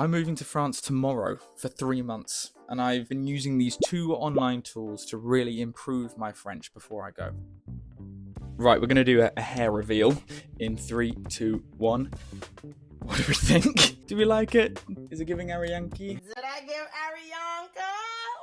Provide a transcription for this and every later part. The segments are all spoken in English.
I'm moving to France tomorrow for 3 months, and I've been using these 2 online tools to really improve my French before I go. Right, we're going to do a hair reveal in 3, 2, 1. What do we think? Do we like it? Is it giving Arianki? Did I give Arianka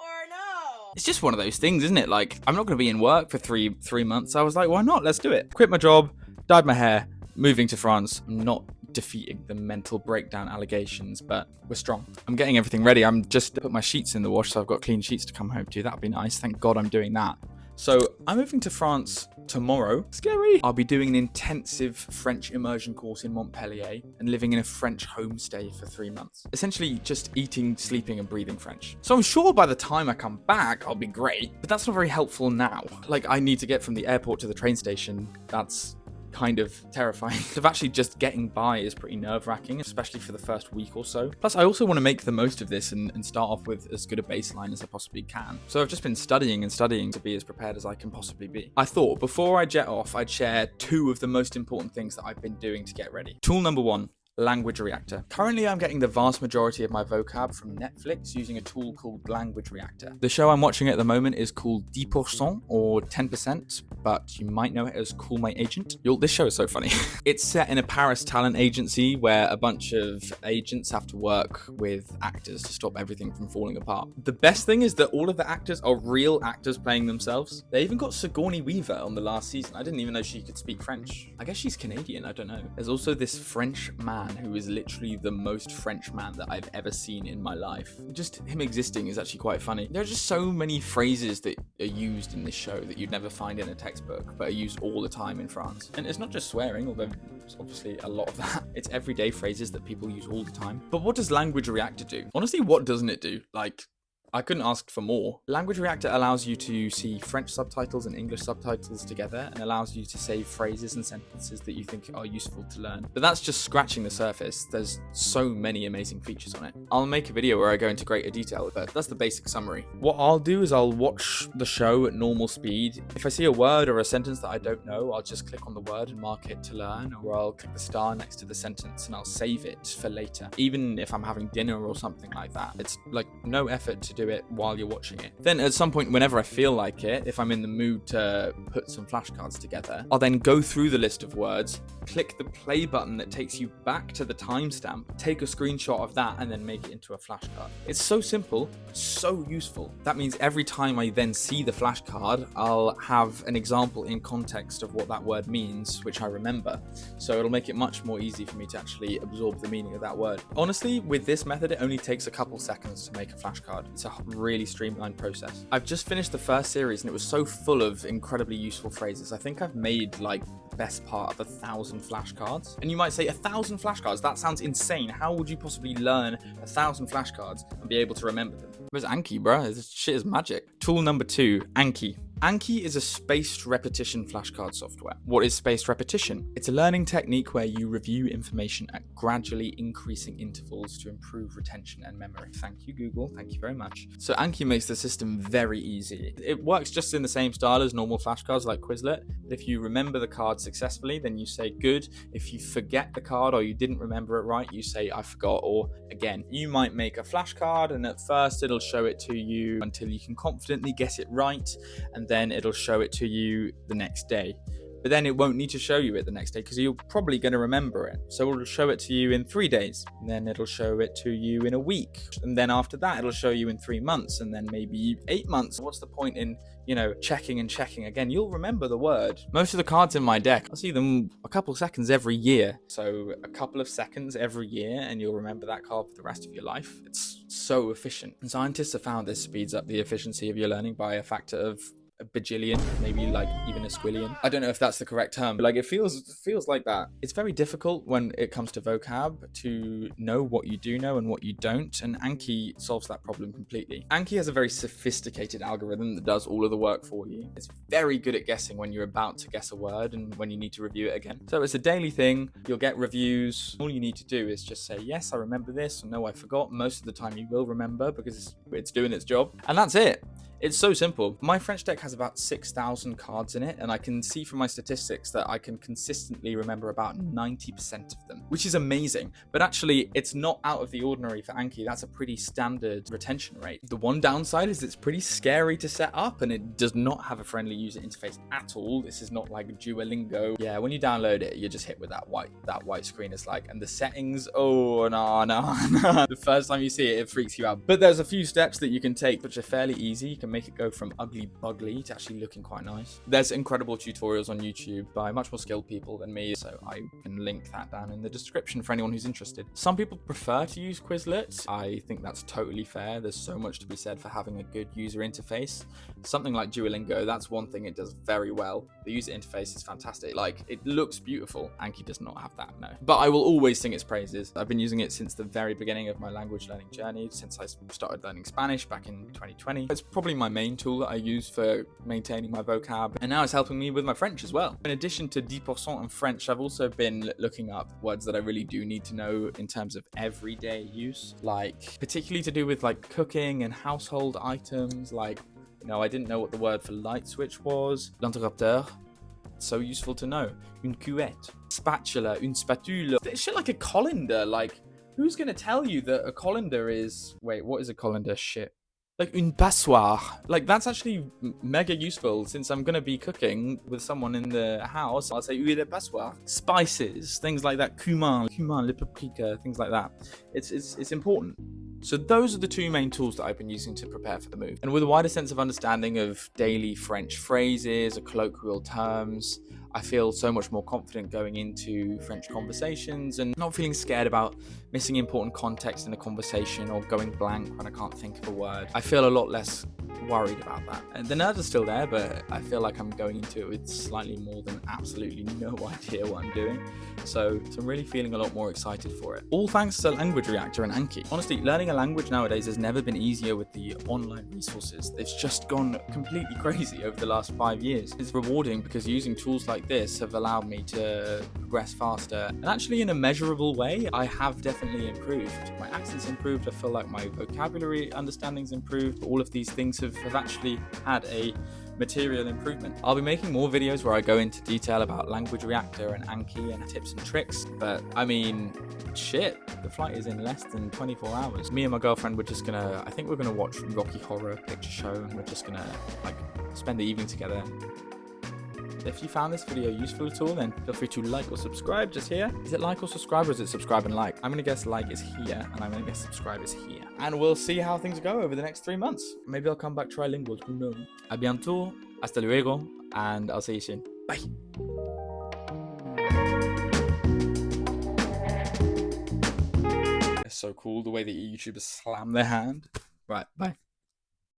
or no? It's just one of those things, isn't it? Like, I'm not going to be in work for three months. I was like, why not? Let's do it. Quit my job, dyed my hair, moving to France. I'm not defeating the mental breakdown allegations, but we're strong. I'm getting everything ready. I'm just put my sheets in the wash, so I've got clean sheets to come home to. That'd be nice. Thank God I'm doing that. So I'm moving to France tomorrow. Scary. I'll be doing an intensive French immersion course in Montpellier and living in a French homestay for 3 months. Essentially just eating, sleeping and breathing French. So I'm sure by the time I come back, I'll be great, but that's not very helpful now. Like, I need to get from the airport to the train station. That's kind of terrifying. So actually just getting by is pretty nerve-wracking, especially for the first week or so. Plus, I also want to make the most of this and start off with as good a baseline as I possibly can. So I've just been studying and studying to be as prepared as I can possibly be. I thought before I jet off, I'd share 2 of the most important things that I've been doing to get ready. Tool number 1. Language Reactor. Currently, I'm getting the vast majority of my vocab from Netflix using a tool called Language Reactor. The show I'm watching at the moment is called 10% or 10%, but you might know it as Call My Agent. This show is so funny. It's set in a Paris talent agency where a bunch of agents have to work with actors to stop everything from falling apart. The best thing is that all of the actors are real actors playing themselves. They even got Sigourney Weaver on the last season. I didn't even know she could speak French. I guess she's Canadian, I don't know. There's also this French man who is literally the most French man that I've ever seen in my life. Just him existing is actually quite funny. There are just so many phrases that are used in this show that you'd never find in a textbook, but are used all the time in France. And it's not just swearing, although it's obviously a lot of that. It's everyday phrases that people use all the time. But what does Language Reactor do? Honestly, what doesn't it do? Like, I couldn't ask for more. Language Reactor allows you to see French subtitles and English subtitles together and allows you to save phrases and sentences that you think are useful to learn. But that's just scratching the surface. There's so many amazing features on it. I'll make a video where I go into greater detail, but that's the basic summary. What I'll do is I'll watch the show at normal speed. If I see a word or a sentence that I don't know, I'll just click on the word and mark it to learn, or I'll click the star next to the sentence and I'll save it for later. Even if I'm having dinner or something like that, it's like no effort to do it while you're watching it. Then at some point, whenever I feel like it, if I'm in the mood to put some flashcards together, I'll then go through the list of words, click the play button that takes you back to the timestamp, take a screenshot of that, and then make it into a flashcard. It's so simple, so useful. That means every time I then see the flashcard, I'll have an example in context of what that word means, which I remember. So it'll make it much more easy for me to actually absorb the meaning of that word. Honestly, with this method, it only takes a couple seconds to make a flashcard. It's a really streamlined process. I've just finished the first series and it was so full of incredibly useful phrases. I think I've made like the best part of 1,000 flashcards. And you might say 1,000 flashcards? That sounds insane. How would you possibly learn 1,000 flashcards and be able to remember them? Where's Anki, bro? This shit is magic. Tool number 2, Anki. Anki is a spaced repetition flashcard software. What is spaced repetition? It's a learning technique where you review information at gradually increasing intervals to improve retention and memory. Thank you, Google. Thank you very much. So Anki makes the system very easy. It works just in the same style as normal flashcards like Quizlet. But if you remember the card successfully, then you say good. If you forget the card or you didn't remember it right, you say I forgot, or again. You might make a flashcard and at first it'll show it to you until you can confidently get it right, and then it'll show it to you the next day. But then it won't need to show you it the next day because you're probably going to remember it. So it'll show it to you in 3 days, and then it'll show it to you in a week, and then after that it'll show you in 3 months, and then maybe 8 months. What's the point in, checking and checking again? You'll remember the word. Most of the cards in my deck, I'll see them a couple of seconds every year. So a couple of seconds every year and you'll remember that card for the rest of your life. It's so efficient. And scientists have found this speeds up the efficiency of your learning by a factor of a bajillion, maybe like even a squillion. I don't know if that's the correct term, but like it feels like that. It's very difficult when it comes to vocab to know what you do know and what you don't, and Anki solves that problem completely. Anki has a very sophisticated algorithm that does all of the work for you. It's very good at guessing when you're about to guess a word and when you need to review it again. So it's a daily thing. You'll get reviews. All you need to do is just say, yes, I remember this, or no, I forgot. Most of the time you will remember because it's doing its job. And that's it. It's so simple. My French deck has about 6,000 cards in it, and I can see from my statistics that I can consistently remember about 90% of them, which is amazing. But actually, it's not out of the ordinary for Anki. That's a pretty standard retention rate. The one downside is it's pretty scary to set up, and it does not have a friendly user interface at all. This is not like Duolingo. Yeah, when you download it, you're just hit with that white screen. It's like, and the settings, oh, no. The first time you see it, it freaks you out. But there's a few steps that you can take, which are fairly easy. You can make it go from ugly bugly to actually looking quite nice. There's incredible tutorials on YouTube by much more skilled people than me, so I can link that down in the description for anyone who's interested. Some people prefer to use Quizlet. I think that's totally fair. There's so much to be said for having a good user interface. Something like Duolingo, that's one thing it does very well. The user interface is fantastic. Like, it looks beautiful. Anki does not have that, no. But I will always sing its praises. I've been using it since the very beginning of my language learning journey, since I started learning Spanish back in 2020. It's probably my main tool that I use for maintaining my vocab, and now it's helping me with my French as well. In addition to 10% in French, I've also been looking up words that I really do need to know in terms of everyday use, like particularly to do with like cooking and household items. Like, you know, I didn't know what the word for light switch was. L'interrupteur. So useful to know. Une cuillère. Spatula. Une spatule. It's shit like a colander. Like, who's gonna tell you that a colander is... Wait, what is a colander? Shit. Like une passoire. Like, that's actually mega useful since I'm gonna be cooking with someone in the house. I'll say une passoire. Spices, things like that. Cumin, le paprika, things like that. It's important. So those are the two main tools that I've been using to prepare for the move. And with a wider sense of understanding of daily French phrases or colloquial terms, I feel so much more confident going into French conversations and not feeling scared about missing important context in a conversation or going blank when I can't think of a word. I feel a lot less worried about that. And the nerves are still there, but I feel like I'm going into it with slightly more than absolutely no idea what I'm doing. So I'm really feeling a lot more excited for it. All thanks to Language Reactor and Anki. Honestly, learning a language nowadays has never been easier with the online resources. It's just gone completely crazy over the last 5 years. It's rewarding because using tools like this have allowed me to progress faster. And actually, in a measurable way, I have definitely improved. My accent's improved. I feel like my vocabulary understanding's improved. All of these things have actually had a material improvement. I'll be making more videos where I go into detail about Language Reactor and Anki and tips and tricks, but I mean, shit, the flight is in less than 24 hours. Me and my girlfriend, I think we're gonna watch Rocky Horror Picture Show, and we're just gonna like spend the evening together. If you found this video useful at all, then feel free to like or subscribe just here. Is it like or subscribe, or is it subscribe and like? I'm gonna guess like is here, and I'm gonna guess subscribe is here. And we'll see how things go over the next 3 months. Maybe I'll come back trilingual, who knows? A bientôt, hasta luego, and I'll see you soon. Bye. It's so cool the way that YouTubers slam their hand. Right, bye.